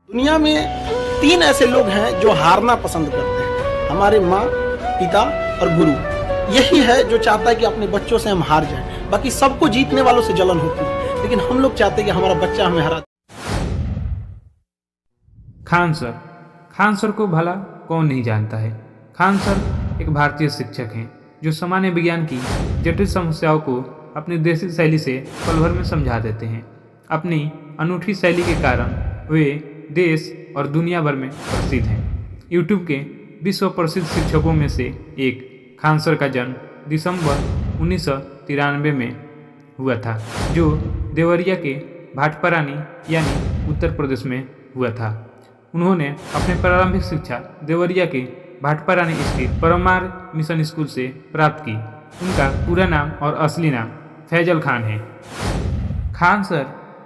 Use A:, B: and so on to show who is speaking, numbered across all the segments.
A: दुनिया में 3 ऐसे लोग हैं जो हारना पसंद करते हैं, हमारे माँ, पिता और गुरु। यही है जो चाहता है कि अपने बच्चों से हम हार जाएं। बाकी सबको जीतने वालों से जलन होती है, लेकिन हम लोग चाहते हैं कि हमारा बच्चा हमें हरा।
B: खान सर को भला कौन नहीं जानता है। खान सर एक भारतीय शिक्षक हैं जो सामान्य विज्ञान की जटिल समस्याओं को अपनी देसी शैली से पल भर में समझा देते हैं। अपनी अनूठी शैली के कारण वे देश और दुनिया भर में प्रसिद्ध हैं। यूट्यूब के विश्व प्रसिद्ध शिक्षकों में से एक खान सर का जन्म दिसंबर 1993 में हुआ था, जो देवरिया के भाटपरानी यानी उत्तर प्रदेश में हुआ था। उन्होंने अपनी प्रारंभिक शिक्षा देवरिया के भाटपरानी स्थित परमार मिशन स्कूल से प्राप्त की। उनका पूरा नाम और असली नाम फैजल खान है। खान सर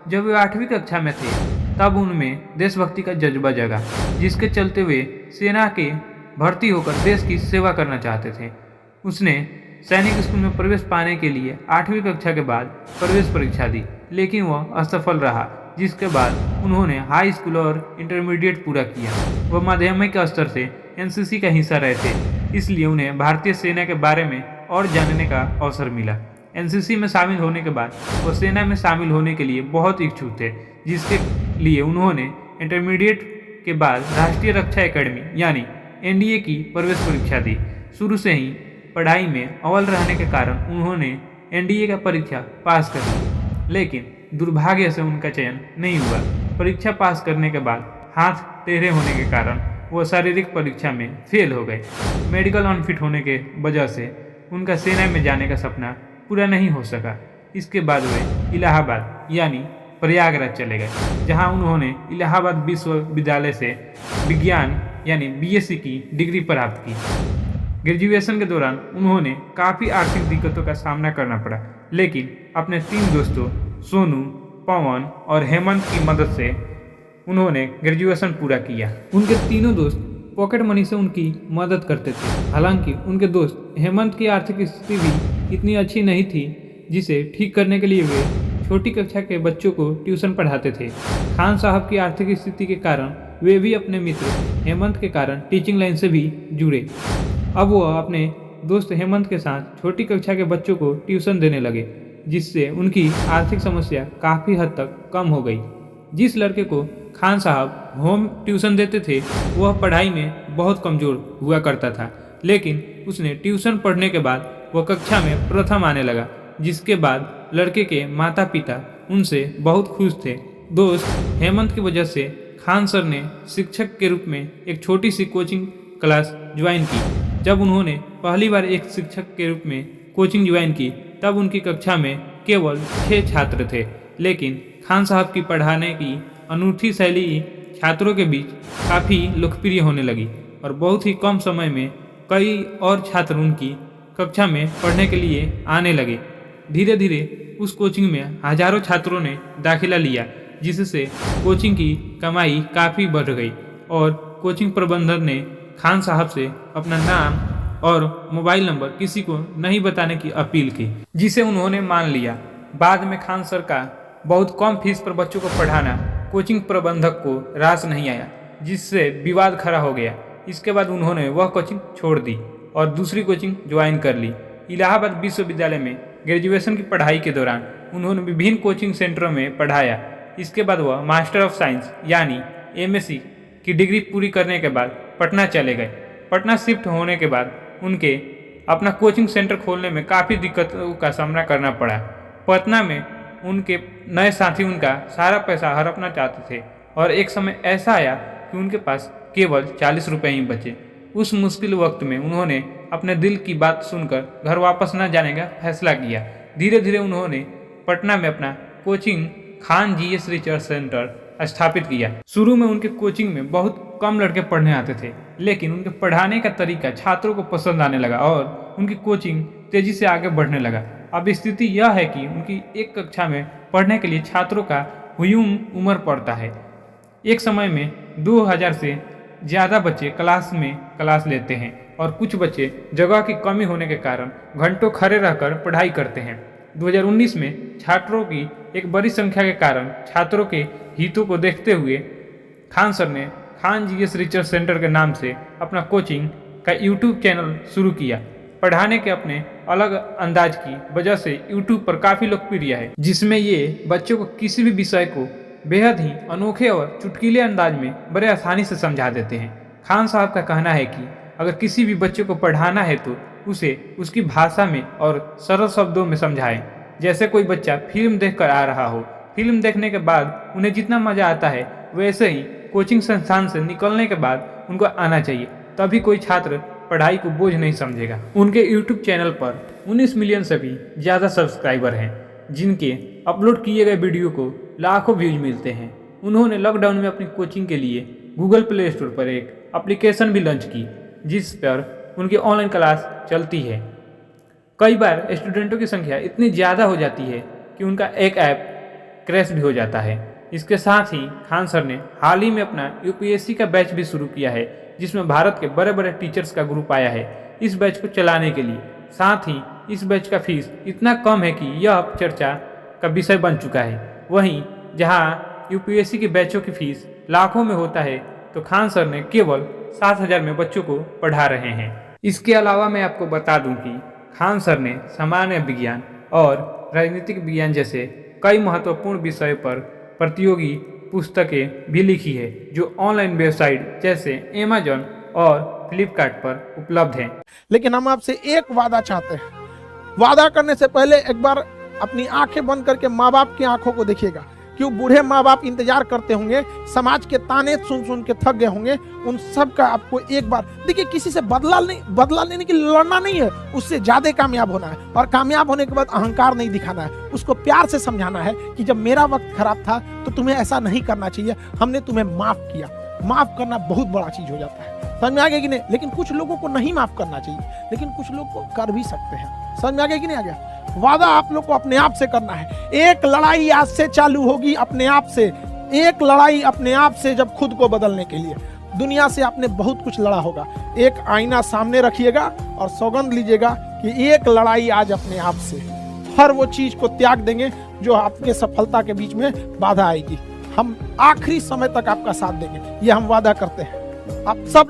B: जब वे 8वीं कक्षा में थे तब उनमें देशभक्ति का जज्बा जगा, जिसके चलते वे सेना के भर्ती होकर देश की सेवा करना चाहते थे। उसने सैनिक स्कूल में प्रवेश पाने के लिए 8वीं कक्षा के बाद प्रवेश परीक्षा दी, लेकिन वह असफल रहा, जिसके बाद उन्होंने हाई स्कूल और इंटरमीडिएट पूरा किया। वह माध्यमिक स्तर से एनसीसी का हिस्सा रहे थे, इसलिए उन्हें भारतीय सेना के बारे में और जानने का अवसर मिला। एनसीसी में शामिल होने के बाद वह सेना में शामिल होने के लिए बहुत इच्छुक थे, जिसके लिए उन्होंने इंटरमीडिएट के बाद राष्ट्रीय रक्षा एकेडमी यानी एनडीए की प्रवेश परीक्षा दी। शुरू से ही पढ़ाई में अव्वल रहने के कारण उन्होंने एनडीए का परीक्षा पास कर ली, लेकिन दुर्भाग्य से उनका चयन नहीं हुआ। परीक्षा पास करने के बाद हाथ टेढ़े होने के कारण वो शारीरिक परीक्षा में फेल हो गए। मेडिकल अनफिट होने के वजह से उनका सेना में जाने का सपना पूरा नहीं हो सका। इसके बाद वे इलाहाबाद यानी प्रयागराज चले गए, जहां उन्होंने इलाहाबाद विश्वविद्यालय से विज्ञान यानी बीएससी की डिग्री प्राप्त की। ग्रेजुएशन के दौरान उन्होंने काफ़ी आर्थिक दिक्कतों का सामना करना पड़ा, लेकिन अपने 3 दोस्तों सोनू, पवन और हेमंत की मदद से उन्होंने ग्रेजुएशन पूरा किया। उनके तीनों दोस्त पॉकेट मनी से उनकी मदद करते थे। हालांकि उनके दोस्त हेमंत की आर्थिक स्थिति भी इतनी अच्छी नहीं थी, जिसे ठीक करने के लिए वे छोटी कक्षा के बच्चों को ट्यूशन पढ़ाते थे। खान साहब की आर्थिक स्थिति के कारण वे भी अपने मित्र हेमंत के कारण टीचिंग लाइन से भी जुड़े। अब वह अपने दोस्त हेमंत के साथ छोटी कक्षा के बच्चों को ट्यूशन देने लगे, जिससे उनकी आर्थिक समस्या काफ़ी हद तक कम हो गई। जिस लड़के को खान साहब होम ट्यूशन देते थे वह पढ़ाई में बहुत कमज़ोर हुआ करता था, लेकिन उसने ट्यूशन पढ़ने के बाद वह कक्षा में प्रथम आने लगा, जिसके बाद लड़के के माता पिता उनसे बहुत खुश थे। दोस्त हेमंत की वजह से खान सर ने शिक्षक के रूप में एक छोटी सी कोचिंग क्लास ज्वाइन की। जब उन्होंने पहली बार एक शिक्षक के रूप में कोचिंग ज्वाइन की तब उनकी कक्षा में केवल 6 छात्र थे, लेकिन खान साहब की पढ़ाने की अनूठी शैली छात्रों के बीच काफ़ी लोकप्रिय होने लगी और बहुत ही कम समय में कई और छात्र उनकी कक्षा में पढ़ने के लिए आने लगे। धीरे धीरे उस कोचिंग में हजारों छात्रों ने दाखिला लिया, जिससे कोचिंग की कमाई काफ़ी बढ़ गई और कोचिंग प्रबंधन ने खान साहब से अपना नाम और मोबाइल नंबर किसी को नहीं बताने की अपील की, जिसे उन्होंने मान लिया। बाद में खान सर का बहुत कम फीस पर बच्चों को पढ़ाना कोचिंग प्रबंधक को रास नहीं आया, जिससे विवाद खड़ा हो गया। इसके बाद उन्होंने वह कोचिंग छोड़ दी और दूसरी कोचिंग ज्वाइन कर ली। इलाहाबाद विश्वविद्यालय में ग्रेजुएशन की पढ़ाई के दौरान उन्होंने विभिन्न कोचिंग सेंटरों में पढ़ाया। इसके बाद वह मास्टर ऑफ साइंस यानी एमएससी की डिग्री पूरी करने के बाद पटना चले गए। पटना शिफ्ट होने के बाद उनके अपना कोचिंग सेंटर खोलने में काफ़ी दिक्कतों का सामना करना पड़ा। पटना में उनके नए साथी उनका सारा पैसा हड़पना चाहते थे और एक समय ऐसा आया कि उनके पास केवल 40 रुपये ही बचे। उस मुश्किल वक्त में उन्होंने अपने दिल की बात सुनकर घर वापस न जाने का फैसला किया। धीरे धीरे उन्होंने पटना में अपना coaching Khan GS research centre स्थापित किया। शुरू में उनके कोचिंग में बहुत कम लड़के पढ़ने आते थे, लेकिन उनके पढ़ाने का तरीका छात्रों को पसंद आने लगा और उनकी कोचिंग तेजी से आगे बढ़ने लगा। अब स्थिति यह है कि उनकी एक कक्षा में पढ़ने के लिए छात्रों का हुयूम उम्र पड़ता है। एक समय में 2000 से ज़्यादा बच्चे क्लास लेते हैं और कुछ बच्चे जगह की कमी होने के कारण घंटों खड़े रहकर पढ़ाई करते हैं। 2019 में छात्रों की एक बड़ी संख्या के कारण छात्रों के हितों को देखते हुए खान सर ने खान जीएस रिसर्च सेंटर के नाम से अपना कोचिंग का यूट्यूब चैनल शुरू किया। पढ़ाने के अपने अलग अंदाज की वजह से यूट्यूब पर काफ़ी लोकप्रिय है, जिसमें ये बच्चों को किसी भी विषय को बेहद ही अनोखे और चुटकीले अंदाज में बड़े आसानी से समझा देते हैं। खान साहब का कहना है कि अगर किसी भी बच्चे को पढ़ाना है तो उसे उसकी भाषा में और सरल शब्दों में समझाएं। जैसे कोई बच्चा फिल्म देखकर आ रहा हो, फिल्म देखने के बाद उन्हें जितना मज़ा आता है वैसे ही कोचिंग संस्थान से निकलने के बाद उनको आना चाहिए, तभी कोई छात्र पढ़ाई को बोझ नहीं समझेगा। उनके यूट्यूब चैनल पर 19 मिलियन से भी ज़्यादा सब्सक्राइबर हैं, जिनके अपलोड किए गए वीडियो को लाखों व्यूज मिलते हैं। उन्होंने लॉकडाउन में अपनी कोचिंग के लिए गूगल प्ले स्टोर पर एक एप्लीकेशन भी लॉन्च की, जिस पर उनकी ऑनलाइन क्लास चलती है। कई बार स्टूडेंटों की संख्या इतनी ज़्यादा हो जाती है कि उनका एक ऐप क्रैश भी हो जाता है। इसके साथ ही खान सर ने हाल ही में अपना यूपीएससी का बैच भी शुरू किया है, जिसमें भारत के बड़े बड़े टीचर्स का ग्रुप आया है इस बैच को चलाने के लिए। साथ ही इस बैच का फीस इतना कम है कि यह अब चर्चा का विषय बन चुका है। वहीं जहां यूपीएससी के बैचों की फीस लाखों में होता है, तो खान सर ने केवल 7,000 में बच्चों को पढ़ा रहे हैं। इसके अलावा मैं आपको बता दूं कि खान सर ने सामान्य विज्ञान और राजनीतिक विज्ञान जैसे कई महत्वपूर्ण विषयों पर प्रतियोगी पुस्तकें भी लिखी है, जो ऑनलाइन वेबसाइट जैसे अमेजन और फ्लिपकार्ट पर उपलब्ध हैं।
A: लेकिन हम आपसे एक वादा चाहते हैं। वादा करने से पहले एक बार अपनी आंखें बंद करके माँ बाप की आंखों को देखिएगा। क्यों बूढ़े माँ बाप इंतजार करते होंगे, समाज के ताने सुन सुन के थक गए होंगे। उन सब का आपको एक बार देखिए, किसी से बदला लेने के लिए लड़ना नहीं है, उससे ज्यादा कामयाब होना है। और कामयाब होने के बाद अहंकार नहीं दिखाना है, उसको प्यार से समझाना है कि जब मेरा वक्त खराब था तो तुम्हें ऐसा नहीं करना चाहिए, हमने तुम्हें माफ किया। माफ करना बहुत बड़ा चीज हो जाता है, समझ में आ गया कि नहीं। लेकिन कुछ लोगों को नहीं माफ करना चाहिए, लेकिन कुछ लोग को कर भी सकते हैं। समझ में आ गया कि नहीं आ गया। वादा आप लोग को अपने आप से करना है। एक लड़ाई आज से चालू होगी अपने आप से, एक लड़ाई अपने आप से, जब खुद को बदलने के लिए। दुनिया से आपने बहुत कुछ लड़ा होगा, एक आईना सामने रखिएगा और सौगंध लीजिएगा कि एक लड़ाई आज अपने आप से, हर वो चीज को त्याग देंगे जो आपके सफलता के बीच में बाधा आएगी। हम आखिरी समय तक आपका साथ देंगे, ये हम वादा करते हैं। आप सब